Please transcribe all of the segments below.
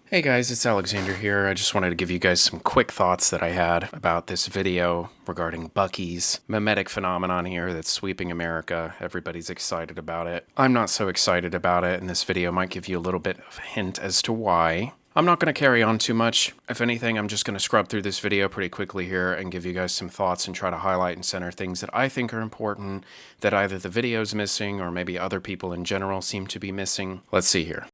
Hey guys, it's Alexander here. I just wanted to give you guys some quick thoughts that I had about this video regarding Buc-ee's mimetic phenomenon here that's sweeping America. Everybody's excited about it. I'm not so excited about it, and this video might give you a little bit of a hint as to why. I'm not going to carry on too much. If anything, I'm just going to scrub through this video pretty quickly here and give you guys some thoughts and try to highlight and center things that I think are important that either the video's missing or maybe other people in general seem to be missing. Let's see here.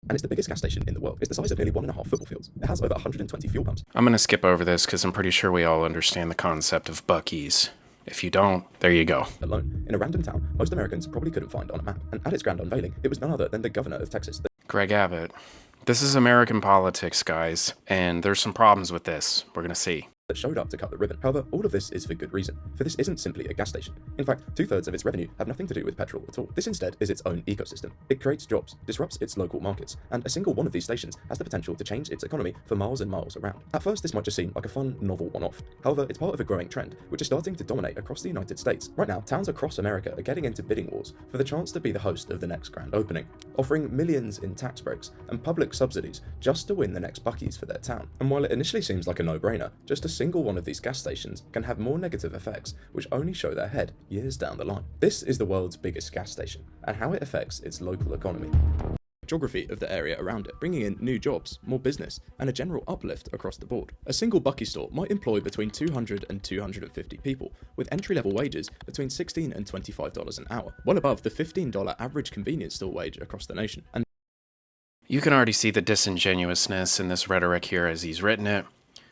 And it's the biggest gas station in the world. It's the size of nearly 1.5 football fields. It has over 120 fuel pumps. I'm going to skip over this because I'm pretty sure we all understand the concept of Buc-ee's. If you don't, there you go. Alone, in a random town most Americans probably couldn't find on a map. And at its grand unveiling, it was none other than the governor of Texas. Greg Abbott. This is American politics, guys, and there's some problems with this. We're going to see. That showed up to cut the ribbon. However, all of this is for good reason, for this isn't simply a gas station. In fact, 2/3 of its revenue have nothing to do with petrol at all. This instead is its own ecosystem. It creates jobs, disrupts its local markets, and a single one of these stations has the potential to change its economy for miles and miles around. At first, this might just seem like a fun, novel one-off. However, it's part of a growing trend, which is starting to dominate across the United States. Right now, towns across America are getting into bidding wars for the chance to be the host of the next grand opening, offering millions in tax breaks and public subsidies just to win the next Buc-ee's for their town. And while it initially seems like a no-brainer, just a single one of these gas stations can have more negative effects which only show their head years down the line. This is the world's biggest gas station and how it affects its local economy. Geography of the area around it, bringing in new jobs, more business, and a general uplift across the board. A single Buc-ee store might employ between 200 and 250 people, with entry-level wages between $16 and $25 an hour, well above the $15 average convenience store wage across the nation. And you can already see the disingenuousness in this rhetoric here as he's written it.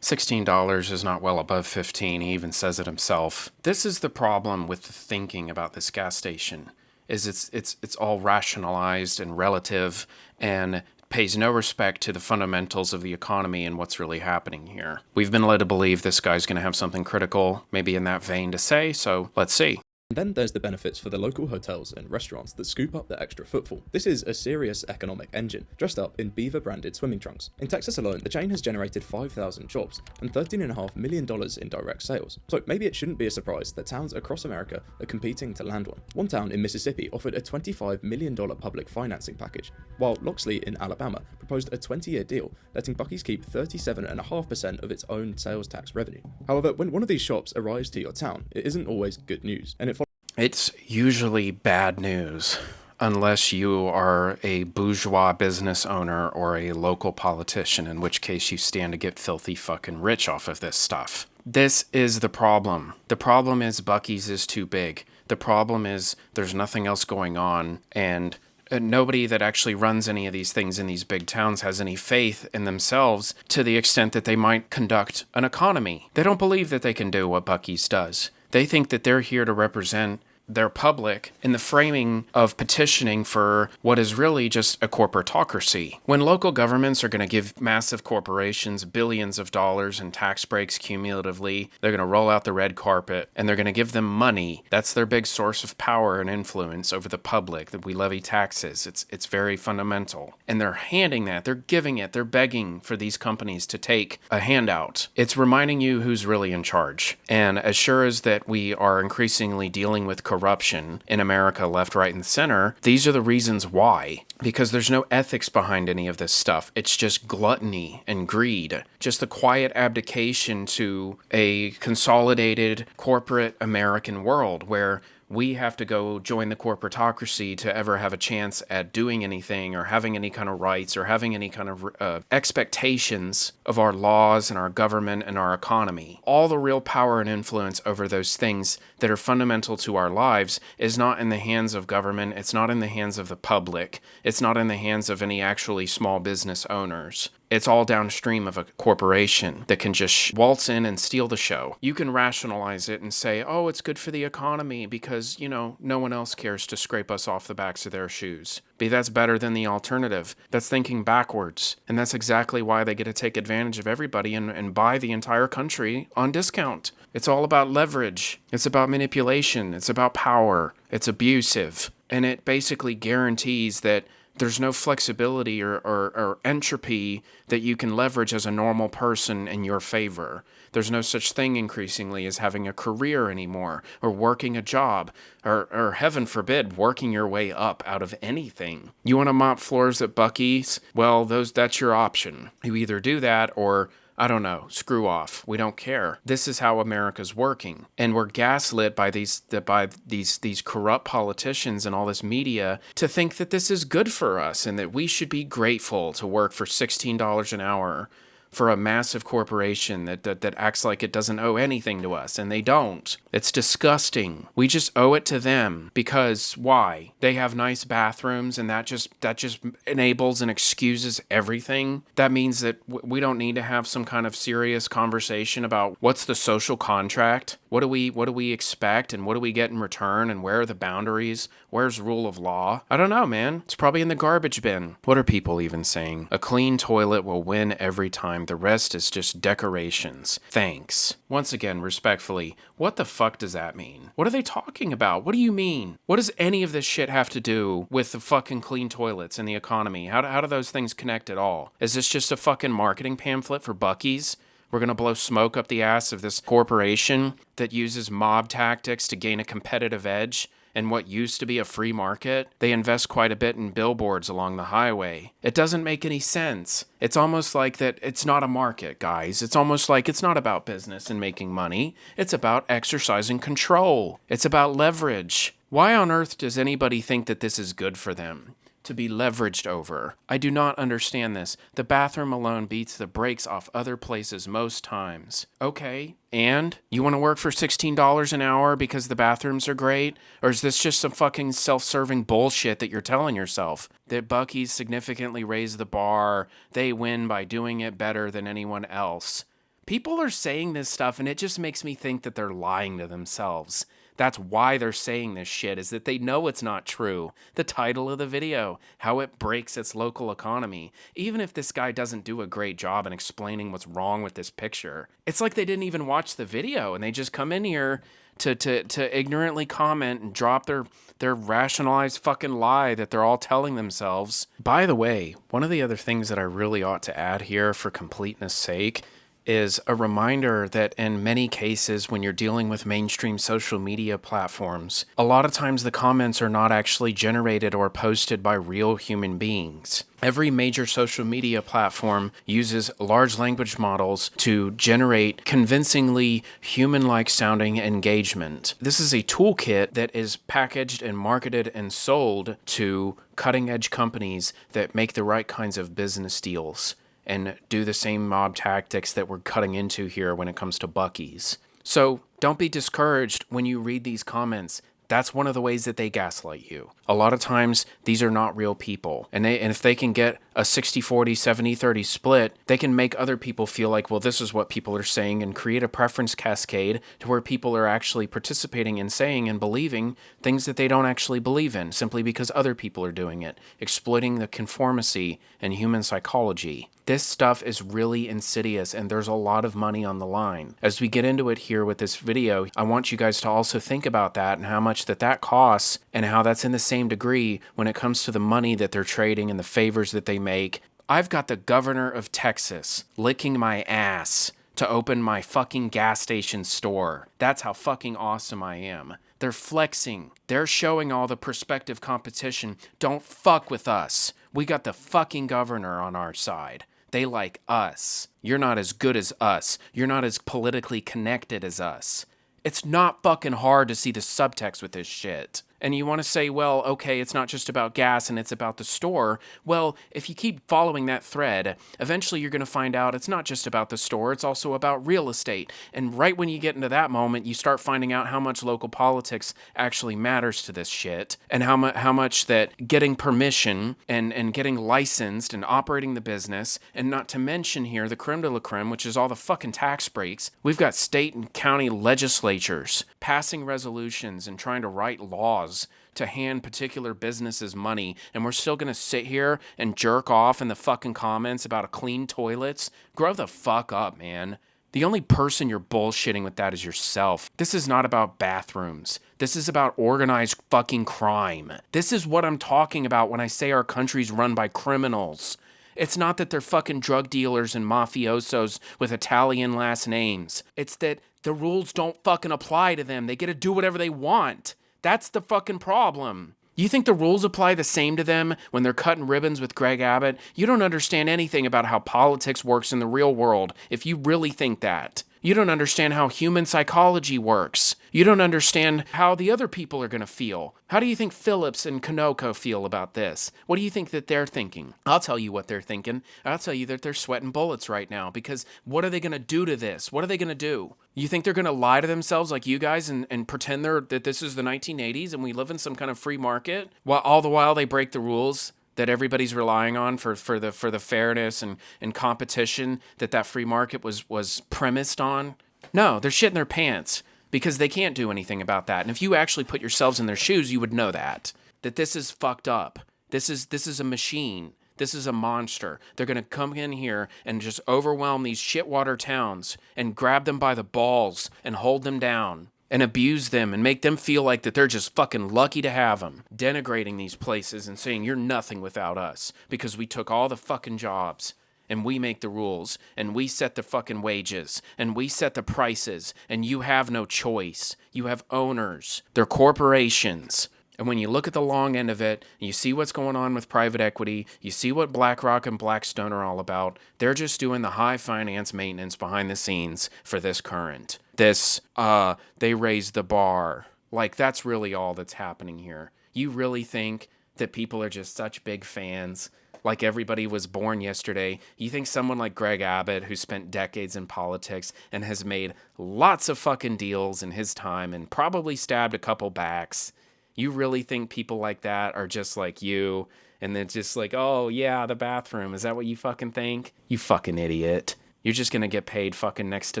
$16 is not well above $15, he even says it himself. This is the problem with the thinking about this gas station, is it's all rationalized and relative and pays no respect to the fundamentals of the economy and what's really happening here. We've been led to believe this guy's going to have something critical, maybe in that vein to say, so let's see. then there's the benefits for the local hotels and restaurants that scoop up the extra footfall. This is a serious economic engine, dressed up in Beaver-branded swimming trunks. In Texas alone, the chain has generated 5,000 jobs and $13.5 million in direct sales. So maybe it shouldn't be a surprise that towns across America are competing to land one. One town in Mississippi offered a $25 million public financing package, while Loxley in Alabama proposed a 20-year deal letting Buc-ee's keep 37.5% of its own sales tax revenue. However, when one of these shops arrives to your town, it isn't always good news, and it's usually bad news, unless you are a bourgeois business owner or a local politician, in which case you stand to get filthy fucking rich off of this stuff. This is the problem. The problem is Buc-ee's is too big. The problem is there's nothing else going on, and nobody that actually runs any of these things in these big towns has any faith in themselves to the extent that they might conduct an economy. They don't believe that they can do what Buc-ee's does. They think that they're here to represent their public in the framing of petitioning for what is really just a corporatocracy. When local governments are going to give massive corporations billions of dollars in tax breaks cumulatively, they're going to roll out the red carpet and they're going to give them money. That's their big source of power and influence over the public, that we levy taxes. It's very fundamental. And they're handing that, they're giving it, they're begging for these companies to take a handout. It's reminding you who's really in charge. And as sure as that we are increasingly dealing with corruption in America, left, right, and center, these are the reasons why. Because there's no ethics behind any of this stuff. It's just gluttony and greed. Just the quiet abdication to a consolidated corporate American world where we have to go join the corporatocracy to ever have a chance at doing anything or having any kind of rights or having any kind of expectations of our laws and our government and our economy. All the real power and influence over those things that are fundamental to our lives is not in the hands of government. It's not in the hands of the public. It's not in the hands of any actually small business owners. It's all downstream of a corporation that can just waltz in and steal the show. You can rationalize it and say, oh, it's good for the economy because, no one else cares to scrape us off the backs of their shoes. But that's better than the alternative. That's thinking backwards. And that's exactly why they get to take advantage of everybody and buy the entire country on discount. It's all about leverage. It's about manipulation. It's about power. It's abusive. And it basically guarantees that There's no flexibility or entropy that you can leverage as a normal person in your favor. There's no such thing increasingly as having a career anymore, or working a job, or heaven forbid, working your way up out of anything. You want to mop floors at Buc-ee's? Well, that's your option. You either do that or, I don't know, screw off. We don't care. This is how America's working. And we're gaslit by these corrupt politicians and all this media to think that this is good for us and that we should be grateful to work for $16 an hour for a massive corporation that acts like it doesn't owe anything to us, and they don't. It's disgusting. We just owe it to them because why? They have nice bathrooms, and that just enables and excuses everything. That means that we don't need to have some kind of serious conversation about what's the social contract. What do we expect, and what do we get in return, and where are the boundaries? Where's rule of law? I don't know, man. It's probably in the garbage bin. What are people even saying? A clean toilet will win every time. The rest is just decorations. Thanks. Once again, respectfully, what the fuck does that mean? What are they talking about? What do you mean? What does any of this shit have to do with the fucking clean toilets and the economy? How do those things connect at all? Is this just a fucking marketing pamphlet for Buc-ee's? We're going to blow smoke up the ass of this corporation that uses mob tactics to gain a competitive edge in what used to be a free market. They invest quite a bit in billboards along the highway. It doesn't make any sense. It's almost like that it's not a market, guys. It's almost like it's not about business and making money. It's about exercising control. It's about leverage. Why on earth does anybody think that this is good for them? To be leveraged over. I do not understand this. The bathroom alone beats the brakes off other places most times. Okay, and? You want to work for $16 an hour because the bathrooms are great? Or is this just some fucking self-serving bullshit that you're telling yourself? That Buc-ee's significantly raised the bar, they win by doing it better than anyone else. People are saying this stuff and it just makes me think that they're lying to themselves. That's why they're saying this shit, is that they know it's not true. The title of the video, how it breaks its local economy. Even if this guy doesn't do a great job in explaining what's wrong with this picture, it's like they didn't even watch the video and they just come in here to ignorantly comment and drop their rationalized fucking lie that they're all telling themselves. By the way, one of the other things that I really ought to add here for completeness sake is a reminder that in many cases when you're dealing with mainstream social media platforms, a lot of times the comments are not actually generated or posted by real human beings. Every major social media platform uses large language models to generate convincingly human-like sounding engagement. This is a toolkit that is packaged and marketed and sold to cutting-edge companies that make the right kinds of business deals and do the same mob tactics that we're cutting into here when it comes to Buc-ee's. So don't be discouraged when you read these comments. That's one of the ways that they gaslight you. A lot of times, these are not real people. And if they can get a 60-40, 70-30 split, they can make other people feel like, well, this is what people are saying, and create a preference cascade to where people are actually participating in saying and believing things that they don't actually believe in, simply because other people are doing it, exploiting the conformity in human psychology. This stuff is really insidious, and there's a lot of money on the line. As we get into it here with this video, I want you guys to also think about that and how much that costs, and how that's in the same degree when it comes to the money that they're trading and the favors that they make. I've got the governor of Texas licking my ass to open my fucking gas station store. That's how fucking awesome I am. They're flexing. They're showing all the prospective competition, don't fuck with us. We got the fucking governor on our side. They like us. You're not as good as us. You're not as politically connected as us. It's not fucking hard to see the subtext with this shit. And you want to say, well, okay, it's not just about gas and it's about the store. Well, if you keep following that thread, eventually you're going to find out it's not just about the store, it's also about real estate. And right when you get into that moment, you start finding out how much local politics actually matters to this shit, and how much that getting permission and getting licensed and operating the business, and not to mention here the creme de la creme, which is all the fucking tax breaks. We've got state and county legislatures passing resolutions and trying to write laws to hand particular businesses money, and we're still gonna sit here and jerk off in the fucking comments about a clean toilets? Grow the fuck up, man. The only person you're bullshitting with that is yourself. This is not about bathrooms. This is about organized fucking crime. This is what I'm talking about when I say our country's run by criminals. It's not that they're fucking drug dealers and mafiosos with Italian last names. It's that the rules don't fucking apply to them. They get to do whatever they want. That's the fucking problem. You think the rules apply the same to them when they're cutting ribbons with Greg Abbott? You don't understand anything about how politics works in the real world if you really think that. You don't understand how human psychology works. You don't understand how the other people are going to feel. How do you think Phillips and Kanoko feel about this? What do you think that they're thinking? I'll tell you what they're thinking. I'll tell you that they're sweating bullets right now because what are they going to do to this? What are they going to do? You think they're going to lie to themselves like you guys and pretend that this is the 1980s and we live in some kind of free market? While all the while they break the rules that everybody's relying on for the fairness and competition that free market was premised on? No, they're shitting their pants because they can't do anything about that. And if you actually put yourselves in their shoes, you would know that this is fucked up. This is a machine. This is a monster. They're going to come in here and just overwhelm these shitwater towns and grab them by the balls and hold them down and abuse them and make them feel like that they're just fucking lucky to have them. Denigrating these places and saying you're nothing without us because we took all the fucking jobs and we make the rules and we set the fucking wages and we set the prices and you have no choice. You have owners. They're corporations. And when you look at the long end of it, and you see what's going on with private equity, you see what BlackRock and Blackstone are all about, they're just doing the high finance maintenance behind the scenes for this current. They raised the bar. Like, that's really all that's happening here. You really think that people are just such big fans? Like everybody was born yesterday. You think someone like Greg Abbott, who spent decades in politics and has made lots of fucking deals in his time and probably stabbed a couple backs, you really think people like that are just like you and then just like, oh yeah, the bathroom, is that what you fucking think? You fucking idiot. You're just going to get paid fucking next to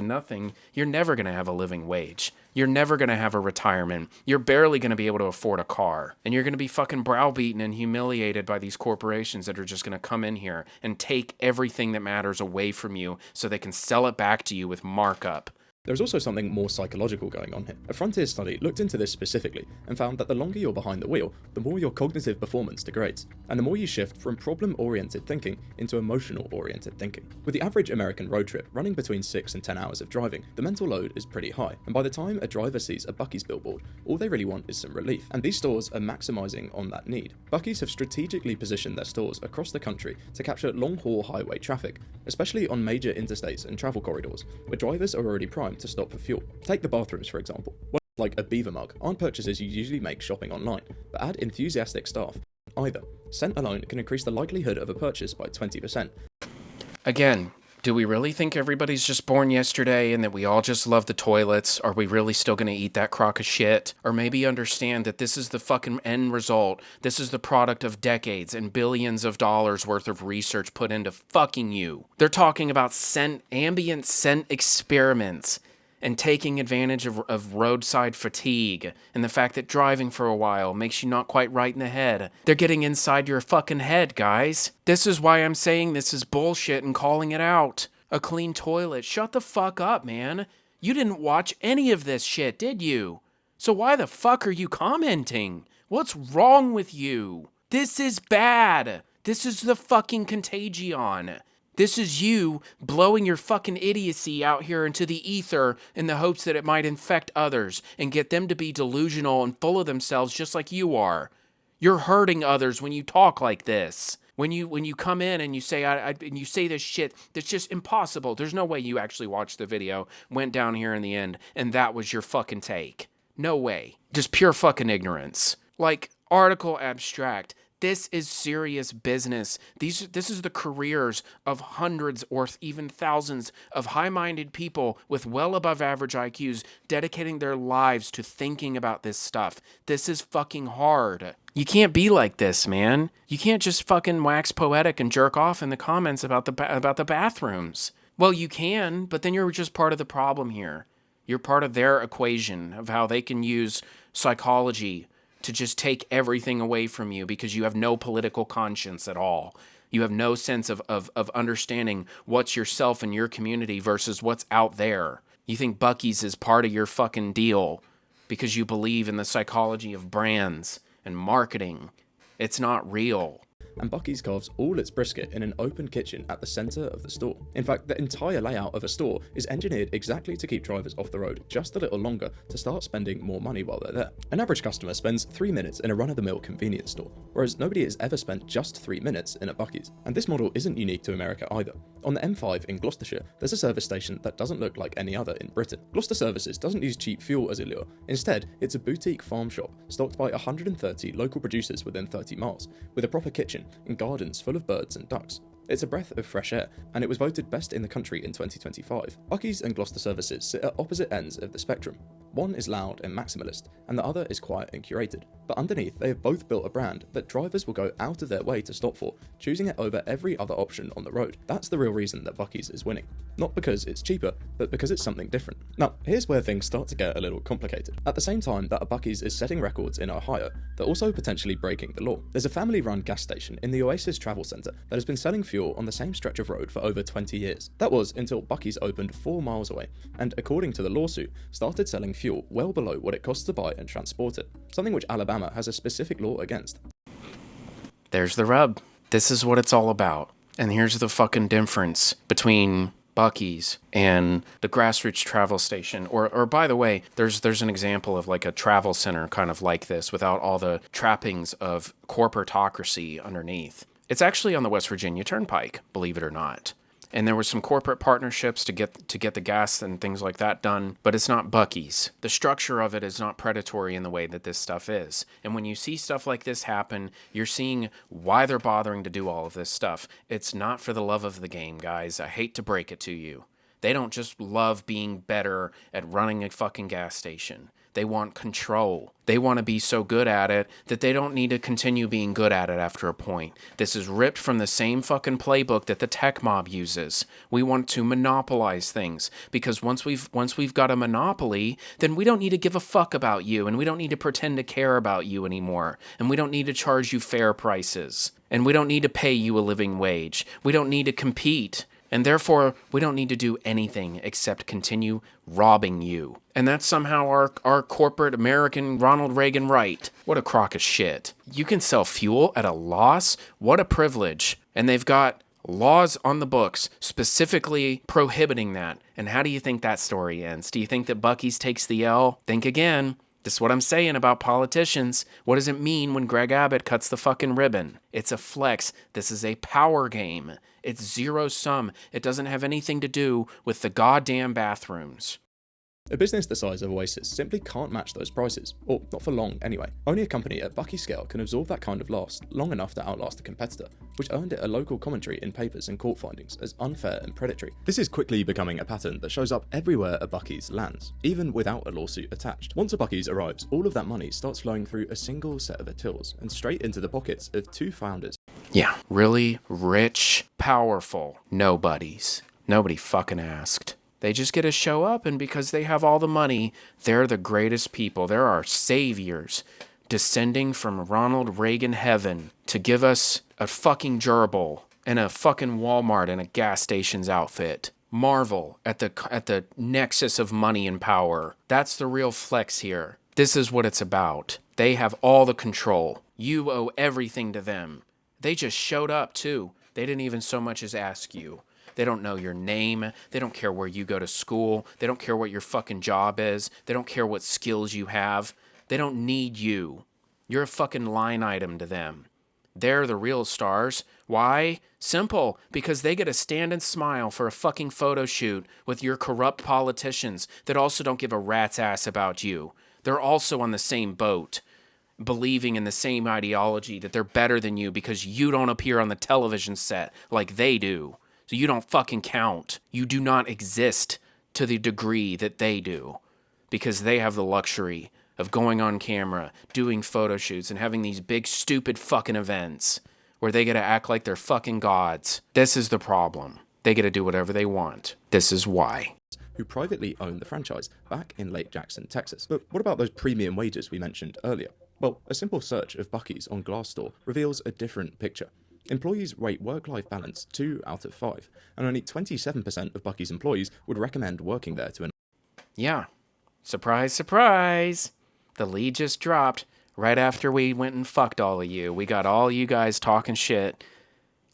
nothing. You're never going to have a living wage. You're never going to have a retirement. You're barely going to be able to afford a car. And you're going to be fucking browbeaten and humiliated by these corporations that are just going to come in here and take everything that matters away from you so they can sell it back to you with markup. There's also something more psychological going on here. A Frontier study looked into this specifically and found that the longer you're behind the wheel, the more your cognitive performance degrades, and the more you shift from problem-oriented thinking into emotional-oriented thinking. With the average American road trip running between 6 and 10 hours of driving, the mental load is pretty high, and by the time a driver sees a Buc-ee's billboard, all they really want is some relief, and these stores are maximising on that need. Buc-ee's have strategically positioned their stores across the country to capture long-haul highway traffic, especially on major interstates and travel corridors, where drivers are already primed to stop for fuel. Take the bathrooms, for example. One like a beaver mug aren't purchases you usually make shopping online, but add enthusiastic staff. Either. Scent alone can increase the likelihood of a purchase by 20%. Again, do we really think everybody's just born yesterday and that we all just love the toilets? Are we really still going to eat that crock of shit? Or maybe understand that this is the fucking end result. This is the product of decades and billions of dollars worth of research put into fucking you. They're talking about ambient scent experiments and taking advantage of roadside fatigue and the fact that driving for a while makes you not quite right in the head. They're getting inside your fucking head, guys. This is why I'm saying this is bullshit and calling it out. A clean toilet. Shut the fuck up, man. You didn't watch any of this shit, did you? So why the fuck are you commenting? What's wrong with you? This is bad. This is the fucking contagion. This is you blowing your fucking idiocy out here into the ether in the hopes that it might infect others and get them to be delusional and full of themselves just like you are. You're hurting others when you talk like this. When you come in and you say and you say this shit that's just impossible. There's no way you actually watched the video, went down here in the end, and that was your fucking take. No way. Just pure fucking ignorance. Like, article abstract. This is serious business. This is the careers of hundreds or even thousands of high-minded people with well above average IQs dedicating their lives to thinking about this stuff. This is fucking hard. You can't be like this, man. You can't just fucking wax poetic and jerk off in the comments about the bathrooms. Well, you can, but then you're just part of the problem here. You're part of their equation of how they can use psychology to just take everything away from you because you have no political conscience at all. You have no sense of understanding what's yourself and your community versus what's out there. You think Buc-ee's is part of your fucking deal because you believe in the psychology of brands and marketing. It's not real. And Buc-ee's carves all its brisket in an open kitchen at the centre of the store. In fact, the entire layout of a store is engineered exactly to keep drivers off the road just a little longer to start spending more money while they're there. An average customer spends 3 minutes in a run-of-the-mill convenience store, whereas nobody has ever spent just 3 minutes in a Buc-ee's. And this model isn't unique to America either. On the M5 in Gloucestershire, there's a service station that doesn't look like any other in Britain. Gloucester Services doesn't use cheap fuel as a lure. Instead, it's a boutique farm shop stocked by 130 local producers within 30 miles, with a proper kitchen and gardens full of birds and ducks. It's a breath of fresh air, and it was voted best in the country in 2025. Buc-ee's and Gloucester Services sit at opposite ends of the spectrum. One is loud and maximalist, and the other is quiet and curated. But underneath, they have both built a brand that drivers will go out of their way to stop for, choosing it over every other option on the road. That's the real reason that Buc-ee's is winning. Not because it's cheaper, but because it's something different. Now, here's where things start to get a little complicated. At the same time that a Buc-ee's is setting records in Ohio, they're also potentially breaking the law. There's a family-run gas station in the Oasis Travel Centre that has been selling fuel on the same stretch of road for over 20 years. That was until Buc-ee's opened 4 miles away, and according to the lawsuit, started selling fuel well below what it costs to buy and transport it, something which Alabama has a specific law against. There's the rub. This is what it's all about. And here's the fucking difference between Buc-ee's and the grassroots travel station. Or by the way, there's an example of like a travel center kind of like this without all the trappings of corporatocracy underneath. It's actually on the West Virginia Turnpike, believe it or not. And there were some corporate partnerships to get the gas and things like that done, but it's not Buc-ee's. The structure of it is not predatory in the way that this stuff is. And when you see stuff like this happen, you're seeing why they're bothering to do all of this stuff. It's not for the love of the game, guys. I hate to break it to you. They don't just love being better at running a fucking gas station. They want control. They want to be so good at it that they don't need to continue being good at it after a point. This is ripped from the same fucking playbook that the tech mob uses. We want to monopolize things because once we've got a monopoly, then we don't need to give a fuck about you, and we don't need to pretend to care about you anymore, and we don't need to charge you fair prices, and we don't need to pay you a living wage. We don't need to compete. And therefore, we don't need to do anything except continue robbing you. And that's somehow our corporate American Ronald Reagan right. What a crock of shit. You can sell fuel at a loss? What a privilege. And they've got laws on the books specifically prohibiting that. And how do you think that story ends? Do you think that Buc-ee's takes the L? Think again. This is what I'm saying about politicians. What does it mean when Greg Abbott cuts the fucking ribbon? It's a flex. This is a power game. It's zero sum. It doesn't have anything to do with the goddamn bathrooms. A business the size of Oasis simply can't match those prices, or not for long anyway. Only a company at Buc-ee's scale can absorb that kind of loss long enough to outlast a competitor, which earned it a local commentary in papers and court findings as unfair and predatory. This is quickly becoming a pattern that shows up everywhere a Buc-ee's lands, even without a lawsuit attached. Once a Buc-ee's arrives, all of that money starts flowing through a single set of tills and straight into the pockets of 2 founders. Yeah, really rich, powerful nobodies. Nobody fucking asked. They just get to show up, and because they have all the money, they're the greatest people. They're our saviors, descending from Ronald Reagan heaven to give us a fucking gerbil and a fucking Walmart and a gas station's outfit. Marvel at the nexus of money and power. That's the real flex here. This is what it's about. They have all the control. You owe everything to them. They just showed up, too. They didn't even so much as ask you. They don't know your name. They don't care where you go to school. They don't care what your fucking job is. They don't care what skills you have. They don't need you. You're a fucking line item to them. They're the real stars. Why? Simple. Because they get to stand and smile for a fucking photo shoot with your corrupt politicians that also don't give a rat's ass about you. They're also on the same boat, believing in the same ideology that they're better than you because you don't appear on the television set like they do. So you don't fucking count. You do not exist to the degree that they do because they have the luxury of going on camera, doing photo shoots, and having these big, stupid fucking events where they get to act like they're fucking gods. This is the problem. They get to do whatever they want. This is why. Who privately owned the franchise back in Lake Jackson, Texas. But what about those premium wages we mentioned earlier? Well, a simple search of Buc-ee's on Glassdoor reveals a different picture. Employees rate work-life balance 2 out of 5, and only 27% of Bucky's employees would recommend working there to an. Yeah. Surprise, surprise. The lead just dropped right after we went and fucked all of you. We got all you guys talking shit,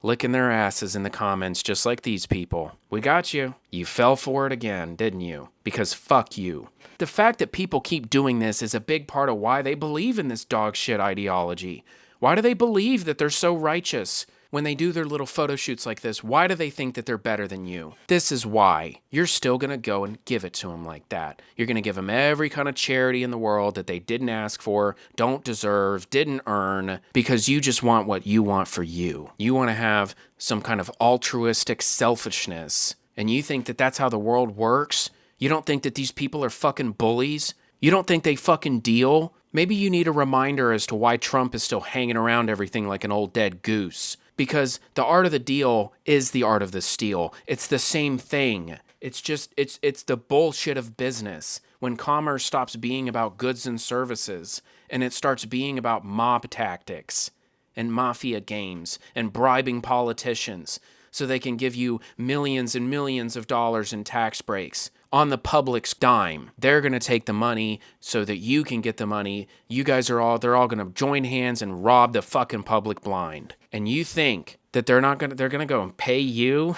licking their asses in the comments just like these people. We got you. You fell for it again, didn't you? Because fuck you. The fact that people keep doing this is a big part of why they believe in this dog shit ideology. Why do they believe that they're so righteous? When they do their little photo shoots like this, why do they think that they're better than you? This is why. You're still going to go and give it to them like that. You're going to give them every kind of charity in the world that they didn't ask for, don't deserve, didn't earn, because you just want what you want for you. You want to have some kind of altruistic selfishness, and you think that that's how the world works? You don't think that these people are fucking bullies? You don't think they fucking deal? Maybe you need a reminder as to why Trump is still hanging around everything like an old dead goose. Because the art of the deal is the art of the steal. It's the same thing. It's the bullshit of business. When commerce stops being about goods and services and it starts being about mob tactics and mafia games and bribing politicians so they can give you millions and millions of dollars in tax breaks on the public's dime. They're going to take the money so that you can get the money. You guys they're all going to join hands and rob the fucking public blind. And you think that they're going to go and pay you?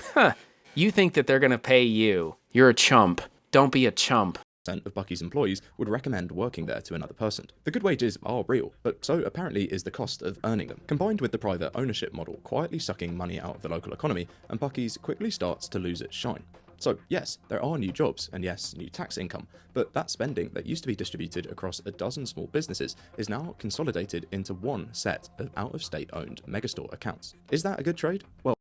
You think that they're going to pay you. You're a chump. Don't be a chump. Of Bucky's employees would recommend working there to another person. The good wages are real, but so apparently is the cost of earning them. Combined with the private ownership model quietly sucking money out of the local economy, and Bucky's quickly starts to lose its shine. So yes, there are new jobs, and yes, new tax income, but that spending that used to be distributed across a dozen small businesses is now consolidated into one set of out-of-state owned megastore accounts. Is that a good trade? Well,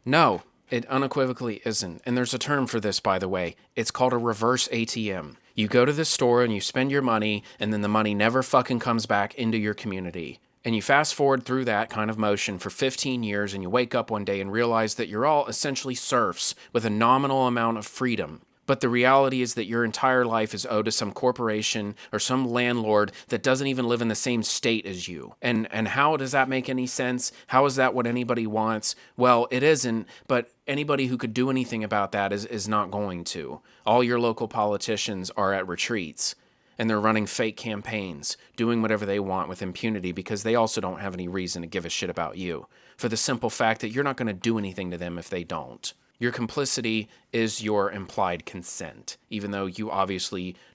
no. It unequivocally isn't. And there's a term for this, by the way. It's called a reverse ATM. You go to the store and you spend your money, and then the money never fucking comes back into your community. And you fast forward through that kind of motion for 15 years, and you wake up one day and realize that you're all essentially serfs with a nominal amount of freedom. But the reality is that your entire life is owed to some corporation or some landlord that doesn't even live in the same state as you. And how does that make any sense? How is that what anybody wants? Well, it isn't, but anybody who could do anything about that is not going to. All your local politicians are at retreats, and they're running fake campaigns, doing whatever they want with impunity because they also don't have any reason to give a shit about you, for the simple fact that you're not going to do anything to them if they don't. Your complicity is your implied consent, even though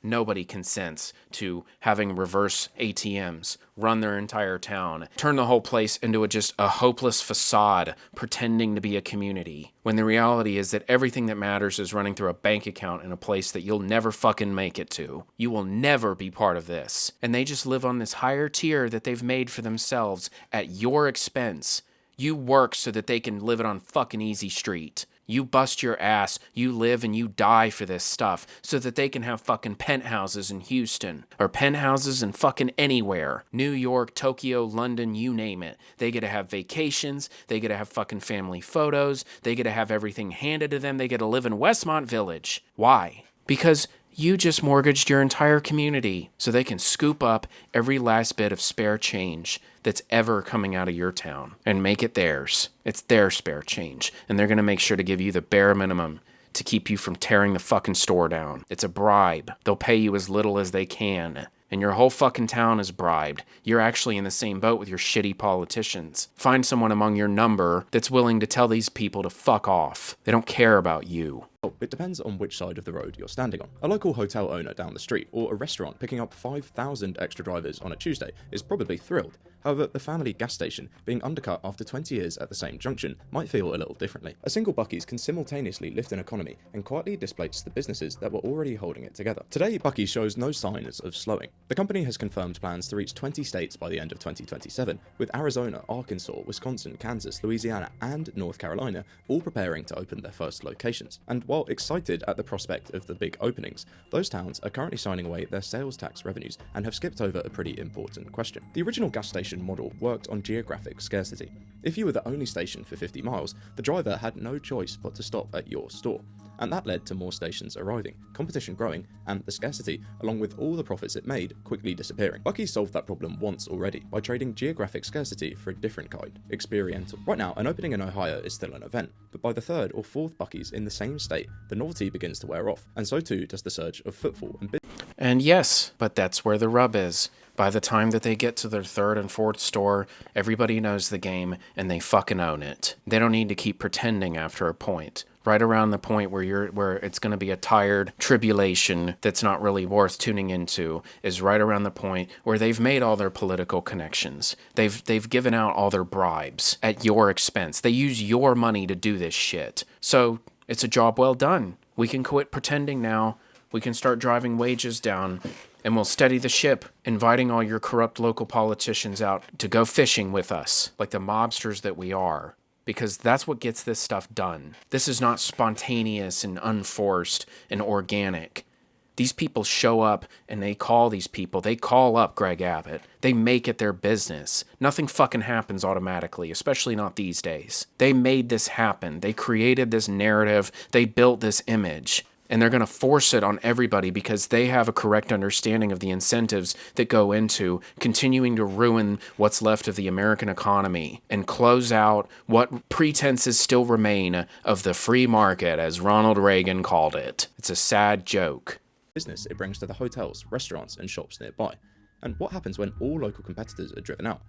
nobody consents to having reverse ATMs run their entire town, turn the whole place into just a hopeless facade pretending to be a community, when the reality is that everything that matters is running through a bank account in a place that you'll never fucking make it to. You will never be part of this. And they just live on this higher tier that they've made for themselves at your expense. You work so that they can live it on fucking Easy Street. You bust your ass, you live and you die for this stuff so that they can have fucking penthouses in Houston or penthouses in fucking anywhere. New York, Tokyo, London, you name it. They get to have vacations, they get to have fucking family photos, they get to have everything handed to them, they get to live in Westmont Village. Why? Because you just mortgaged your entire community so they can scoop up every last bit of spare change that's ever coming out of your town and make it theirs. It's their spare change, and they're going to make sure to give you the bare minimum to keep you from tearing the fucking store down. It's a bribe. They'll pay you as little as they can, and your whole fucking town is bribed. You're actually in the same boat with your shitty politicians. Find someone among your number that's willing to tell these people to fuck off. They don't care about you. Oh, it depends on which side of the road you're standing on. A local hotel owner down the street or a restaurant picking up 5,000 extra drivers on a Tuesday is probably thrilled. However, the family gas station being undercut after 20 years at the same junction might feel a little differently. A single Bucky's can simultaneously lift an economy and quietly displace the businesses that were already holding it together. Today, Bucky's shows no signs of slowing. The company has confirmed plans to reach 20 states by the end of 2027, with Arizona, Arkansas, Wisconsin, Kansas, Louisiana, and North Carolina all preparing to open their first locations. And while excited at the prospect of the big openings, those towns are currently signing away their sales tax revenues and have skipped over a pretty important question. The original gas station model worked on geographic scarcity. If you were the only station for 50 miles, the driver had no choice but to stop at your store. and that led to more stations arriving, competition growing, and the scarcity, along with all the profits it made, quickly disappearing. Buc-ee's solved that problem once already by trading geographic scarcity for a different kind, experiential. Right now, an opening in Ohio is still an event, but by the third or fourth Buc-ee's in the same state, the novelty begins to wear off, and so too does the surge of footfall and business. And yes, but that's where the rub is. By the time that they get to their third and fourth store, everybody knows the game and they fucking own it. They don't need to keep pretending after a point. Right around the point where it's going to be a tired tribulation that's not really worth tuning into is right around the point where they've made all their political connections. They've given out all their bribes at your expense. They use your money to do this shit. So it's a job well done. We can quit pretending now. We can start driving wages down, and we'll steady the ship, inviting all your corrupt local politicians out to go fishing with us, like the mobsters that we are, because that's what gets this stuff done. This is not spontaneous and unforced and organic. These people show up and they call up Greg Abbott. They make it their business. Nothing fucking happens automatically, especially not these days. They made this happen. They created this narrative. They built this image. And they're going to force it on everybody because they have a correct understanding of the incentives that go into continuing to ruin what's left of the American economy and close out what pretenses still remain of the free market, as Ronald Reagan called it. It's a sad joke. Business it brings to the hotels, restaurants, and shops nearby. And what happens when all local competitors are driven out?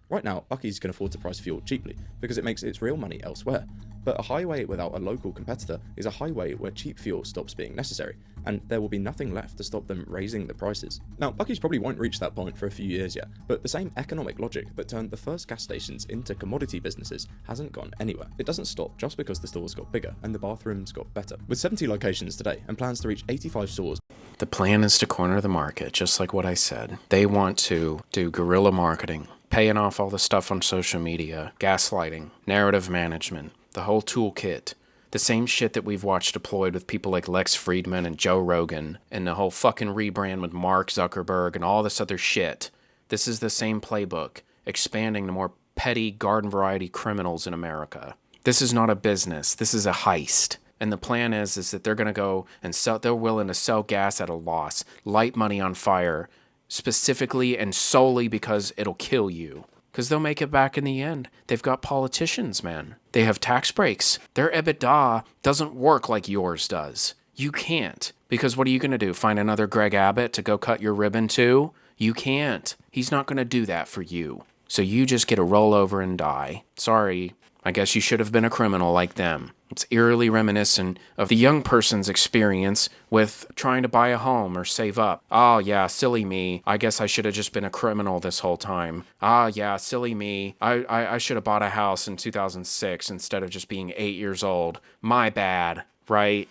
Right now, Buc-ee's can afford to price fuel cheaply because it makes its real money elsewhere. But a highway without a local competitor is a highway where cheap fuel stops being necessary, and there will be nothing left to stop them raising the prices. Now, Buc-ee's probably won't reach that point for a few years yet, but the same economic logic that turned the first gas stations into commodity businesses hasn't gone anywhere. It doesn't stop just because the stores got bigger and the bathrooms got better. With 70 locations today and plans to reach 85 stores, the plan is to corner the market, just like what I said. They want to do guerrilla marketing, paying off all the stuff on social media, gaslighting, narrative management, the whole toolkit. The same shit that we've watched deployed with people like Lex Friedman and Joe Rogan, and the whole fucking rebrand with Mark Zuckerberg and all this other shit. This is the same playbook, expanding to more petty garden variety criminals in America. This is not a business. This is a heist. And the plan is that they're going to go and sell, they're willing to sell gas at a loss, light money on fire, specifically and solely because it'll kill you. Because they'll make it back in the end. They've got politicians, man. They have tax breaks. Their EBITDA doesn't work like yours does. You can't. Because what are you going to do? Find another Greg Abbott to go cut your ribbon to? You can't. He's not going to do that for you. So you just get to roll over and die. Sorry. I guess you should have been a criminal like them. It's eerily reminiscent of the young person's experience with trying to buy a home or save up. Oh yeah, silly me. I guess I should have just been a criminal this whole time. Ah yeah, silly me. I should have bought a house in 2006 instead of just being 8 years old. My bad, right?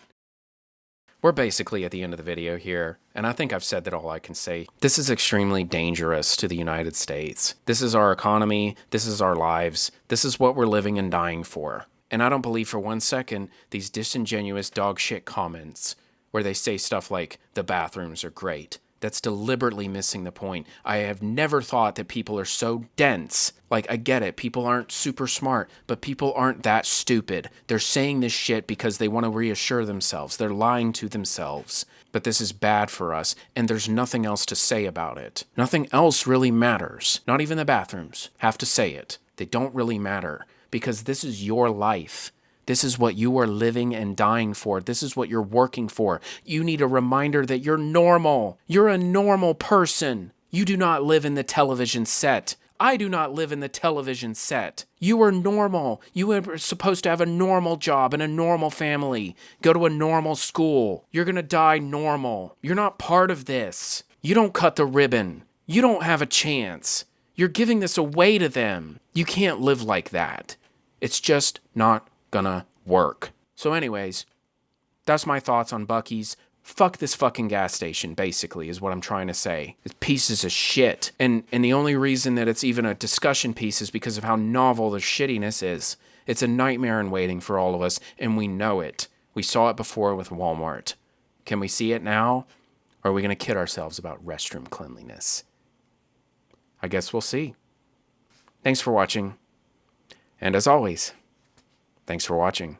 We're basically at the end of the video here, and I think I've said that all I can say. This is extremely dangerous to the United States. This is our economy. This is our lives. This is what we're living and dying for. And I don't believe for 1 second these disingenuous dog shit comments where they say stuff like, the bathrooms are great. That's deliberately missing the point. I have never thought that people are so dense. Like, I get it. People aren't super smart, but people aren't that stupid. They're saying this shit because they want to reassure themselves. They're lying to themselves. But this is bad for us, and there's nothing else to say about it. Nothing else really matters. Not even the bathrooms have to say it. They don't really matter because this is your life. This is what you are living and dying for. This is what you're working for. You need a reminder that you're normal. You're a normal person. You do not live in the television set. I do not live in the television set. You are normal. You are supposed to have a normal job and a normal family. Go to a normal school. You're going to die normal. You're not part of this. You don't cut the ribbon. You don't have a chance. You're giving this away to them. You can't live like that. It's just not gonna work. So anyways, that's my thoughts on Buc-ee's. Fuck this fucking gas station, basically, is what I'm trying to say. It's pieces of shit. And the only reason that it's even a discussion piece is because of how novel the shittiness is. It's a nightmare in waiting for all of us, and we know it. We saw it before with Walmart. Can we see it now? Or are we gonna kid ourselves about restroom cleanliness? I guess we'll see. Thanks for watching. And as always, thanks for watching.